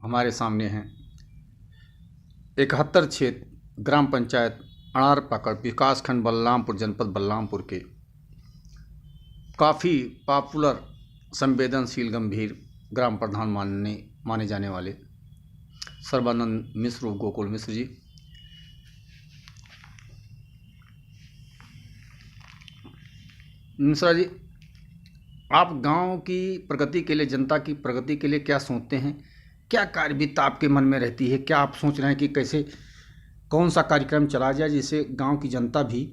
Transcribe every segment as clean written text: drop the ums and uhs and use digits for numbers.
हमारे सामने हैं 71 क्षेत्र ग्राम पंचायत अनार पकड़ विकासखंड बलरामपुर जनपद बलरामपुर के काफ़ी पॉपुलर संवेदनशील गंभीर ग्राम प्रधान माने जाने वाले सर्बानंद मिश्र गोकुल मिश्र जी। मिश्रा जी, आप गांव की प्रगति के लिए, जनता की प्रगति के लिए क्या सोचते हैं? क्या कार्यविधता आपके मन में रहती है? क्या आप सोच रहे हैं कि कैसे कौन सा कार्यक्रम चला जाए जिससे गांव की जनता भी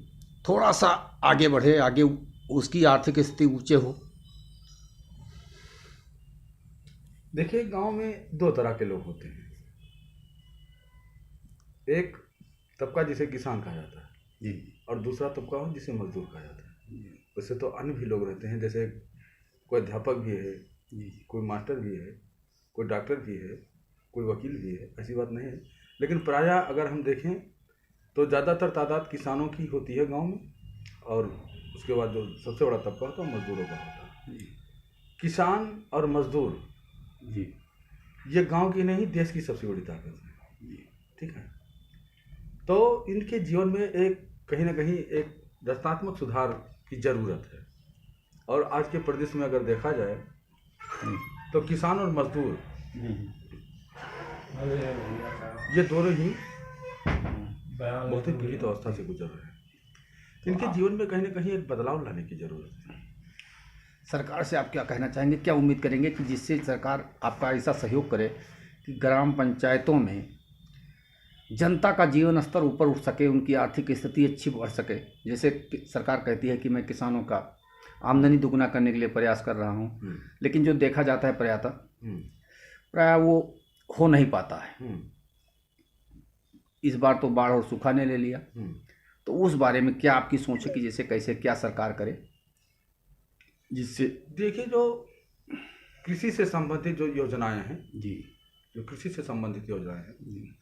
थोड़ा सा आगे बढ़े, आगे उसकी आर्थिक स्थिति ऊंचे हो? देखिए, गांव में दो तरह के लोग होते हैं। एक तबका जिसे किसान कहा जाता है जी, और दूसरा तबका हो जिसे मजदूर कहा जाता है। वैसे तो अन्य भी लोग रहते हैं, जैसे कोई अध्यापक भी है, कोई मास्टर भी है, कोई डॉक्टर भी है, कोई वकील भी है, ऐसी बात नहीं है। लेकिन प्रायः अगर हम देखें तो ज़्यादातर तादाद किसानों की होती है गांव में, और उसके बाद जो सबसे बड़ा तबका होता है मजदूरों का होता है। किसान और मजदूर जी, ये गांव की नहीं, देश की सबसे बड़ी ताकत है। ठीक है, तो इनके जीवन में एक कहीं ना कहीं एक रचनात्मक सुधार की ज़रूरत है। और आज के परिदृश्य में अगर देखा जाए तो किसान और मजदूर ये दोनों ही बहुत ही पीड़ित अवस्था से गुजर रहे हैं। इनके जीवन में कहीं ना कहीं एक बदलाव लाने की ज़रूरत है। सरकार से आप क्या कहना चाहेंगे, क्या उम्मीद करेंगे कि जिससे सरकार आपका ऐसा सहयोग करे कि ग्राम पंचायतों में जनता का जीवन स्तर ऊपर उठ सके, उनकी आर्थिक स्थिति अच्छी बढ़ सके? जैसे सरकार कहती है कि मैं किसानों का आमदनी दुगना करने के लिए प्रयास कर रहा हूँ, लेकिन जो देखा जाता है प्रायः वो हो नहीं पाता है। इस बार तो बाढ़ और सूखा ने ले लिया, तो उस बारे में क्या आपकी सोच है कि जैसे कैसे क्या सरकार करे जिससे? देखिए, जो कृषि से संबंधित जो योजनाएं हैं जी, जो कृषि से संबंधित योजनाएं हैं जी,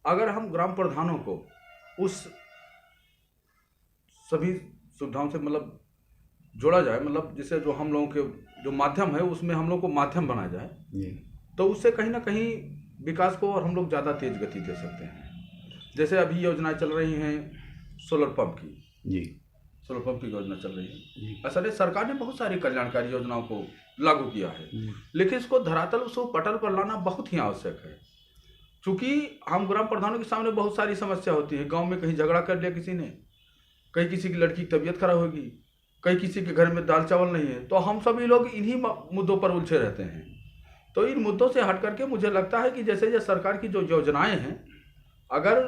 अगर हम ग्राम प्रधानों को उस सभी सुविधाओं से मतलब जोड़ा जाए, मतलब जिससे जो हम लोगों के जो माध्यम है उसमें हम लोग को माध्यम बनाया जाए जी, तो उससे कहीं ना कहीं विकास को और हम लोग ज़्यादा तेज गति दे सकते हैं। जैसे अभी योजनाएं चल रही हैं सोलर पंप की, जी, सोलर पंप की योजना चल रही है। असल सरकार ने बहुत सारी कल्याणकारी योजनाओं को लागू किया है, लेकिन इसको धरातल उसको पटल पर लाना बहुत ही आवश्यक है। चूँकि हम ग्राम प्रधानों के सामने बहुत सारी समस्या होती है। गांव में कहीं झगड़ा कर लिया किसी ने, कहीं किसी की लड़की की तबीयत खराब होगी, कहीं किसी के घर में दाल चावल नहीं है, तो हम सभी लोग इन्हीं मुद्दों पर उलझे रहते हैं। तो इन मुद्दों से हट करके मुझे लगता है कि जैसे ये सरकार की जो योजनाएं हैं, अगर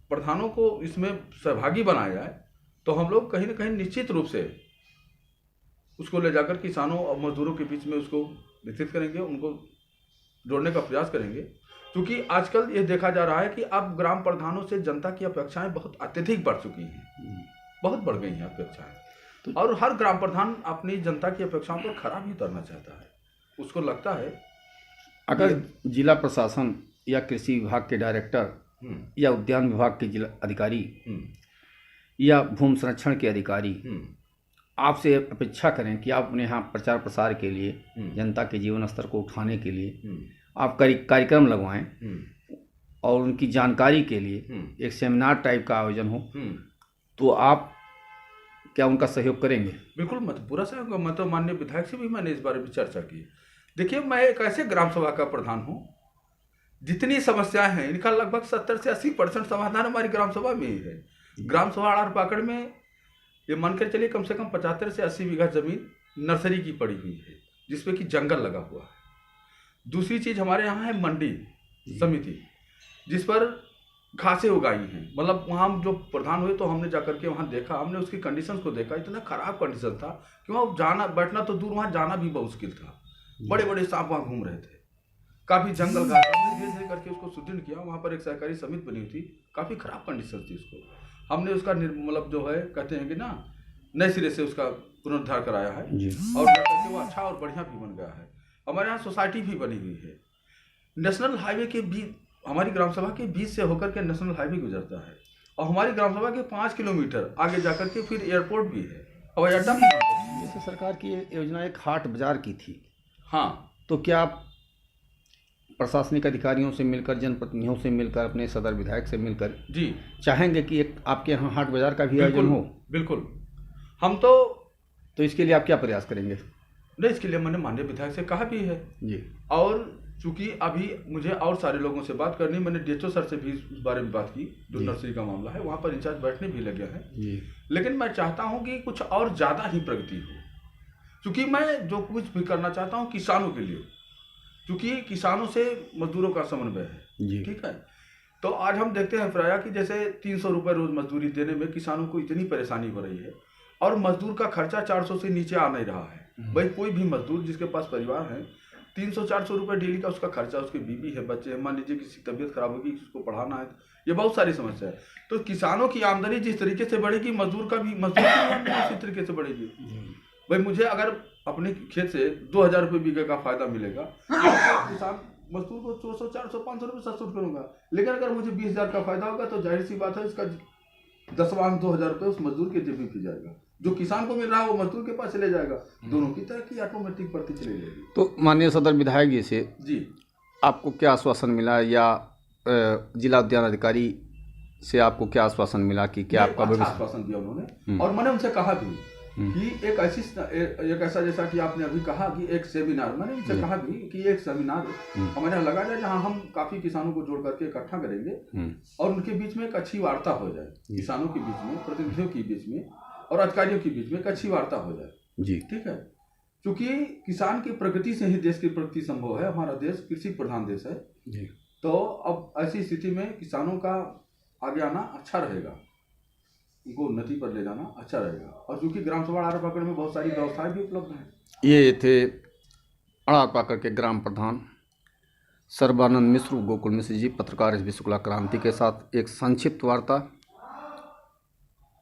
प्रधानों को इसमें सहभागी बनाया जाए तो हम लोग कहीं ना कहीं निश्चित रूप से उसको ले जाकर किसानों और मजदूरों के बीच में उसको विकसित करेंगे, उनको जोड़ने का प्रयास करेंगे। क्योंकि आजकल ये देखा जा रहा है कि अब ग्राम प्रधानों से जनता की अपेक्षाएं बहुत अत्यधिक बढ़ चुकी हैं, बहुत बढ़ गई हैं अपेक्षाएं, और हर ग्राम प्रधान अपनी जनता की अपेक्षाओं पर खरा भी उतरना चाहता है। उसको लगता है अगर जिला प्रशासन या कृषि विभाग के डायरेक्टर या उद्यान विभाग के जिला अधिकारी या भूमि संरक्षण के अधिकारी आपसे अपेक्षा करें कि आप अपने यहाँ प्रचार प्रसार के लिए, जनता के जीवन स्तर को उठाने के लिए आप कार्यक्रम लगवाएं और उनकी जानकारी के लिए एक सेमिनार टाइप का आयोजन हो, तो आप क्या उनका सहयोग करेंगे? बिल्कुल, मत पूरा सहयोग। मैं तो माननीय विधायक से भी मैंने इस बारे में चर्चा की। देखिए, मैं एक ऐसे ग्राम सभा का प्रधान हूँ, जितनी समस्याएं हैं इनका लगभग 70 से 80% समाधान हमारी ग्राम सभा में ही है। ग्राम सभा अड़ार पाकड़ में ये मानकर चलिए कम से कम 75 से 80 बीघा जमीन नर्सरी की पड़ी हुई है, जिसपे कि जंगल लगा हुआ है। दूसरी चीज हमारे यहाँ है मंडी समिति, जिस पर घासें उगाई हैं। मतलब वहाँ हम जो प्रधान हुए तो हमने जाकर के वहाँ देखा, हमने उसकी कंडीशंस को देखा। इतना खराब कंडीशन था कि वहाँ जाना बैठना तो दूर, वहाँ जाना भी बहुत मुश्किल था। बड़े बड़े सांप वहाँ घूम रहे थे, काफ़ी जंगल घास। हमने धीरे धीरे करके उसको सुदृढ़ किया। वहाँ पर एक सहकारी समिति बनी हुई थी, काफ़ी खराब कंडीशन थी। उसको हमने उसका मतलब जो है कहते हैं कि ना, नए सिरे से उसका पुनरुद्धार कराया है और जाकर के वो अच्छा और बढ़िया भी बन गया है। हमारे यहाँ सोसाइटी भी बनी हुई है। नेशनल हाईवे के बीच, हमारी ग्राम सभा के बीच से होकर के नेशनल हाईवे गुजरता है, और हमारी ग्राम सभा के 5 किलोमीटर आगे जाकर के फिर एयरपोर्ट भी है, हवाई अड्डा भी। जैसे सरकार की योजना एक हाट बाजार की थी, हाँ, तो क्या आप प्रशासनिक अधिकारियों से मिलकर, जनप्रतिनिधियों से मिलकर, अपने सदर विधायक से मिलकर जी चाहेंगे कि एक आपके यहाँ हाट बाजार का भी आयोजन हो? बिल्कुल। हम तो इसके लिए आप क्या प्रयास करेंगे? नहीं, इसके लिए मैंने माननीय विधायक से कहा भी है जी। और चूंकि अभी मुझे और सारे लोगों से बात करनी, मैंने डीएचओ सर से भी उस बारे में बात की, जो नर्सरी का मामला है, वहाँ पर इंचार्ज बैठने भी लगे हैं जी। लेकिन मैं चाहता हूँ कि कुछ और ज़्यादा ही प्रगति हो, क्योंकि मैं जो कुछ भी करना चाहता हूँ किसानों के लिए, क्योंकि किसानों से मजदूरों का समन्वय है जी। ठीक है। तो आज हम देखते हैं प्रायः कि जैसे 300 रुपये रोज मजदूरी देने में किसानों को इतनी परेशानी हो रही है और मजदूर का खर्चा 400 से नीचे आ नहीं रहा है। भाई कोई भी मजदूर जिसके पास परिवार है, 300-400 रुपये डेली का उसका खर्चा, उसके बीवी है, बच्चे हैं, मान लीजिए किसी की तबीयत खराब होगी, उसको पढ़ाना है, ये बहुत सारी समस्या है। तो किसानों की आमदनी जिस तरीके से बढ़ेगी, मजदूर की आमदनी उसी तरीके से बढ़ेगी। भाई मुझे अगर अपने खेत से 2000 रुपये बीघे का फायदा मिलेगा तो किसान मजदूर को 200, 400, 500 रुपये सब्सिडी करूंगा, लेकिन अगर मुझे 20,000 का फायदा होगा तो जाहिर सी बात है इसका 10वां 2000 रुपये उस मजदूर के जेब में भी जाएगा, जो किसान को मिल रहा है वो मजदूर के पास चले जाएगा, दोनों की तरक्की ऑटोमेटिक बढ़ती चली जाएगी। तो माननीय सदर विधायक जी से जी आपको क्या आश्वासन मिला, या जिला उद्यान अधिकारी से आपको क्या आश्वासन मिला कि क्या आपका अच्छा भविष्य? आश्वासन दिया उन्होंने और मैंने उनसे कहा भी कि एक ऐसा जैसा कि आपने अभी कहा कि एक सेमिनार, मैंने उनसे कहा भी कि एक सेमिनार हमारे लगा जाए जहां हम काफी किसानों को जोड़ करके इकट्ठा करेंगे और उनके बीच में एक अच्छी वार्ता हो जाए, किसानों के बीच में, प्रतिनिधियों के बीच में और अधिकारियों के बीच में एक अच्छी वार्ता हो जाए जी। ठीक है, क्योंकि किसान की प्रगति से ही देश की प्रगति संभव है। हमारा देश कृषि प्रधान देश है जी। तो अब ऐसी स्थिति में किसानों का आगे आना अच्छा रहेगा, उनको उन्नति पर ले जाना अच्छा रहेगा। और चूंकि ग्राम सभा आर पाकड़ में बहुत सारी व्यवस्थाएं भी उपलब्ध हैं। ये थे अड़ार पाकड़ के ग्राम प्रधान सर्बानंद मिश्र, गोकुल मिश्र जी, पत्रकार एस बी शुक्ला क्रांति के साथ एक संक्षिप्त वार्ता।